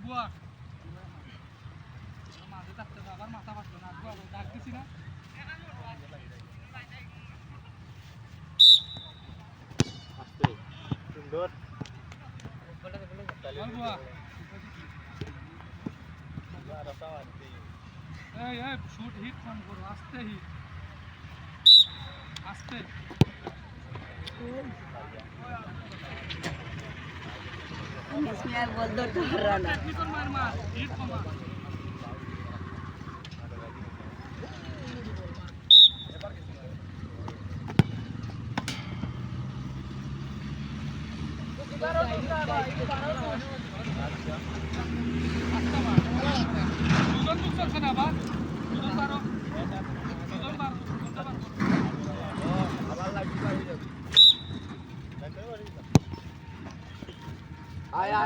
বুয়া মাঝে থাকতে আবার মাথা ফাটলো না বুয়া ডাক দিছি না আস্তে সুন্দর বুয়া এই এই শুট হিট কম করো আস্তে হিট আস্তে इसमें बोल दो तो रन टेक्निकल मार मार हिट कमा দুজন তো চলছে না আবার দুজন পারো দুজন পারো দুজনটা পারো আবার লাগবে যাবে आया